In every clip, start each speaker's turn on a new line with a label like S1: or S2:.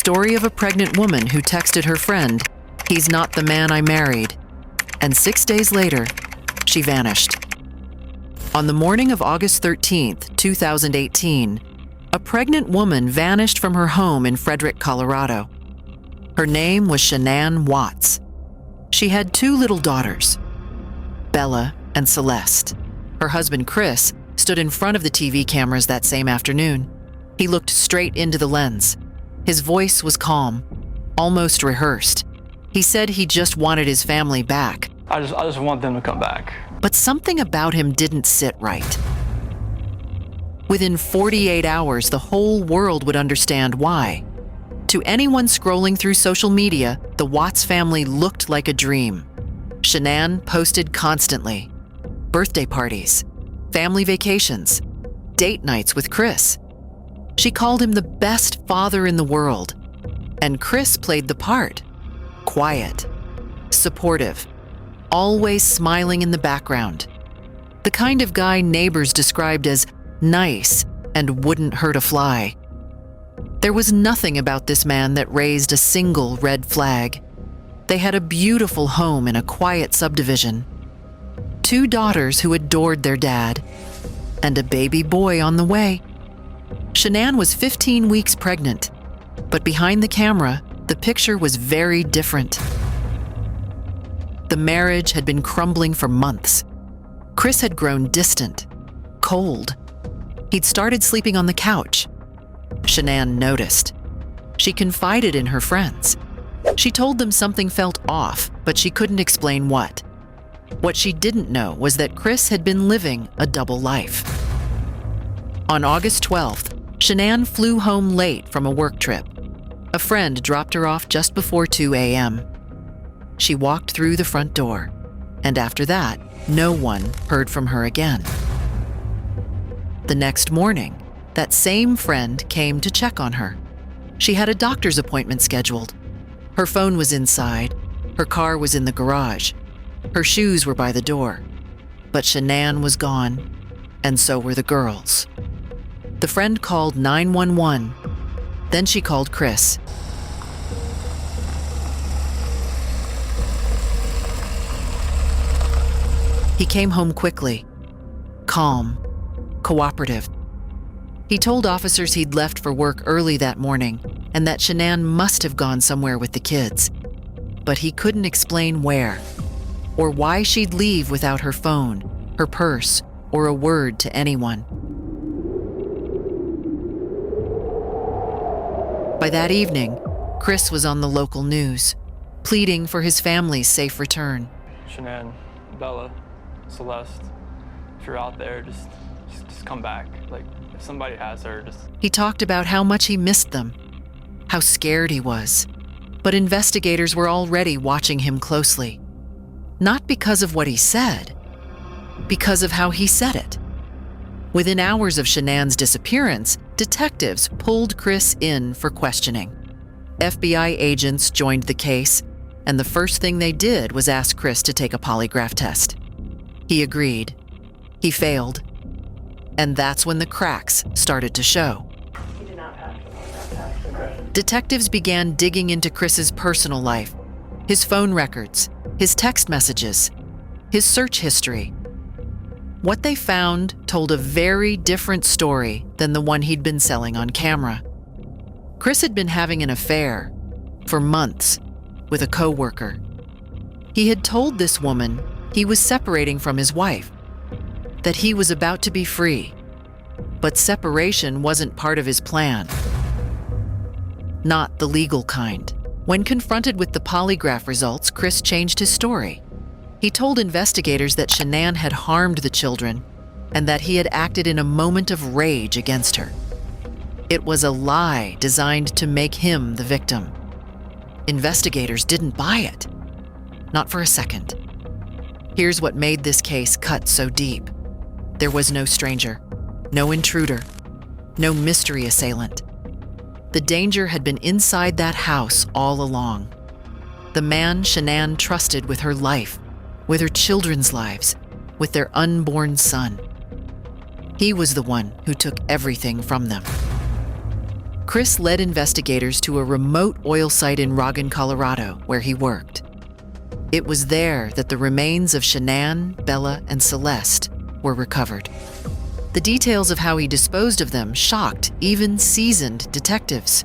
S1: story of a pregnant woman who texted her friend, "He's not the man I married." And 6 days later, she vanished. On the morning of August 13th, 2018, a pregnant woman vanished from her home in Frederick, Colorado. Her name was Shanann Watts. She had 2 little daughters, Bella and Celeste. Her husband, Chris, stood in front of the TV cameras that same afternoon. He looked straight into the lens. His voice was calm, almost rehearsed. He said he just wanted his family back.
S2: I just want them to come back.
S1: But something about him didn't sit right. Within 48 hours, the whole world would understand why. To anyone scrolling through social media, the Watts family looked like a dream. Shanann posted constantly. Birthday parties, family vacations, date nights with Chris. She called him the best father in the world. And Chris played the part. Quiet, supportive, always smiling in the background. The kind of guy neighbors described as nice and wouldn't hurt a fly. There was nothing about this man that raised a single red flag. They had a beautiful home in a quiet subdivision, 2 daughters who adored their dad, and a baby boy on the way. Shanann was 15 weeks pregnant, but behind the camera, the picture was very different. The marriage had been crumbling for months. Chris had grown distant, cold. He'd started sleeping on the couch. Shanann noticed. She confided in her friends. She told them something felt off, but she couldn't explain what. What she didn't know was that Chris had been living a double life. On August 12th, Shanann flew home late from a work trip. A friend dropped her off just before 2 a.m. She walked through the front door, and after that, no one heard from her again. The next morning, that same friend came to check on her. She had a doctor's appointment scheduled. Her phone was inside, her car was in the garage, her shoes were by the door. But Shanann was gone, and so were the girls. The friend called 911. Then she called Chris. He came home quickly, calm, cooperative. He told officers he'd left for work early that morning and that Shanann must have gone somewhere with the kids. But he couldn't explain where, or why she'd leave without her phone, her purse, or a word to anyone. By that evening, Chris was on the local news, pleading for his family's safe return.
S2: Shanann, Bella, Celeste, if you're out there, just come back. Like, if somebody has her, just...
S1: He talked about how much he missed them, how scared he was. But investigators were already watching him closely. Not because of what he said, because of how he said it. Within hours of Shanann's disappearance, detectives pulled Chris in for questioning. FBI agents joined the case, and the first thing they did was ask Chris to take a polygraph test. He agreed. He failed. And that's when the cracks started to show.
S3: You did not pass the polygraph test.
S1: Detectives began digging into Chris's personal life, his phone records, his text messages, his search history. What they found told a very different story than the one he'd been selling on camera. Chris had been having an affair for months with a coworker. He had told this woman he was separating from his wife, that he was about to be free, but separation wasn't part of his plan. Not the legal kind. When confronted with the polygraph results, Chris changed his story. He told investigators that Shanann had harmed the children and that he had acted in a moment of rage against her. It was a lie designed to make him the victim. Investigators didn't buy it. Not for a second. Here's what made this case cut so deep. There was no stranger, no intruder, no mystery assailant. The danger had been inside that house all along. The man Shanann trusted with her life, with her children's lives, with their unborn son. He was the one who took everything from them. Chris led investigators to a remote oil site in Roggen, Colorado, where he worked. It was there that the remains of Shanann, Bella, and Celeste were recovered. The details of how he disposed of them shocked even seasoned detectives.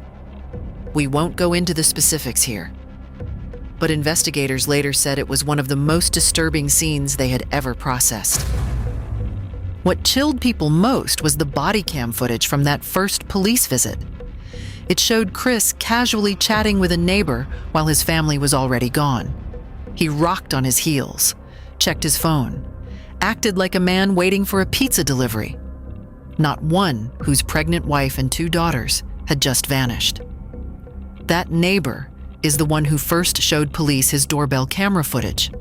S1: We won't go into the specifics here, but investigators later said it was one of the most disturbing scenes they had ever processed. What chilled people most was the body cam footage from that first police visit. It showed Chris casually chatting with a neighbor while his family was already gone. He rocked on his heels, checked his phone, acted like a man waiting for a pizza delivery. Not one whose pregnant wife and 2 daughters had just vanished. That neighbor is the one who first showed police his doorbell camera footage.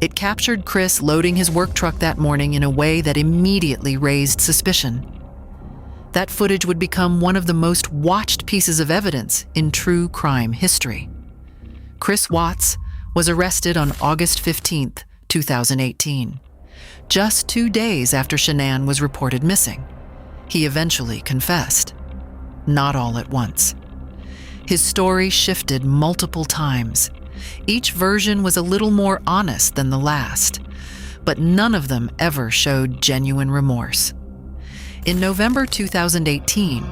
S1: It captured Chris loading his work truck that morning in a way that immediately raised suspicion. That footage would become one of the most watched pieces of evidence in true crime history. Chris Watts was arrested on August 15, 2018, just 2 days after Shanann was reported missing. He eventually confessed, not all at once. His story shifted multiple times. Each version was a little more honest than the last, but none of them ever showed genuine remorse. In November 2018,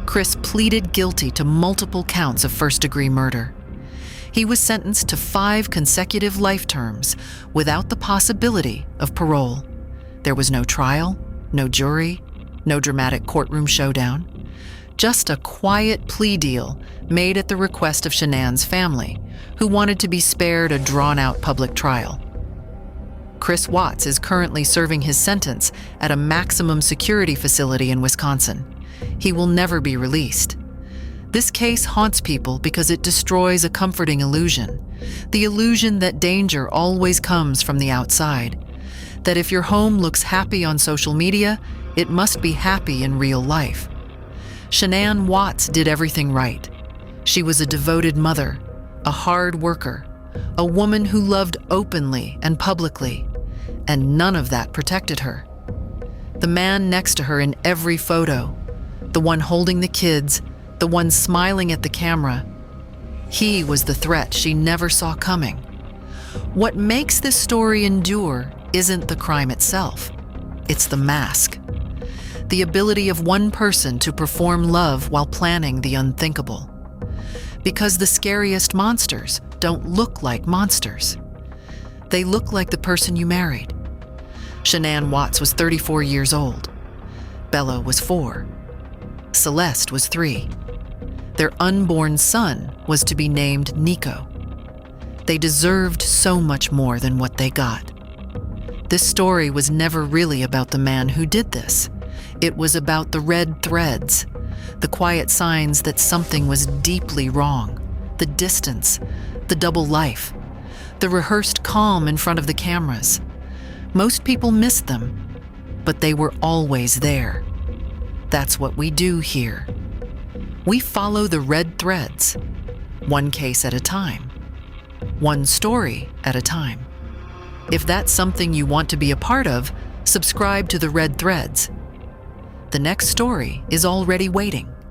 S1: Chris pleaded guilty to multiple counts of first-degree murder. He was sentenced to 5 consecutive life terms without the possibility of parole. There was no trial, no jury, no dramatic courtroom showdown. Just a quiet plea deal made at the request of Shanann's family, who wanted to be spared a drawn-out public trial. Chris Watts is currently serving his sentence at a maximum security facility in Wisconsin. He will never be released. This case haunts people because it destroys a comforting illusion, the illusion that danger always comes from the outside, that if your home looks happy on social media, it must be happy in real life. Shanann Watts did everything right. She was a devoted mother, a hard worker, a woman who loved openly and publicly, and none of that protected her. The man next to her in every photo, the one holding the kids, the one smiling at the camera, he was the threat she never saw coming. What makes this story endure isn't the crime itself, it's the mask. The ability of one person to perform love while planning the unthinkable. Because the scariest monsters don't look like monsters. They look like the person you married. Shanann Watts was 34 years old. Bella was 4. Celeste was 3. Their unborn son was to be named Nico. They deserved so much more than what they got. This story was never really about the man who did this. It was about the red threads, the quiet signs that something was deeply wrong, the distance, the double life, the rehearsed calm in front of the cameras. Most people missed them, but they were always there. That's what we do here. We follow the red threads, one case at a time, one story at a time. If that's something you want to be a part of, subscribe to the Red Threads. The next story is already waiting.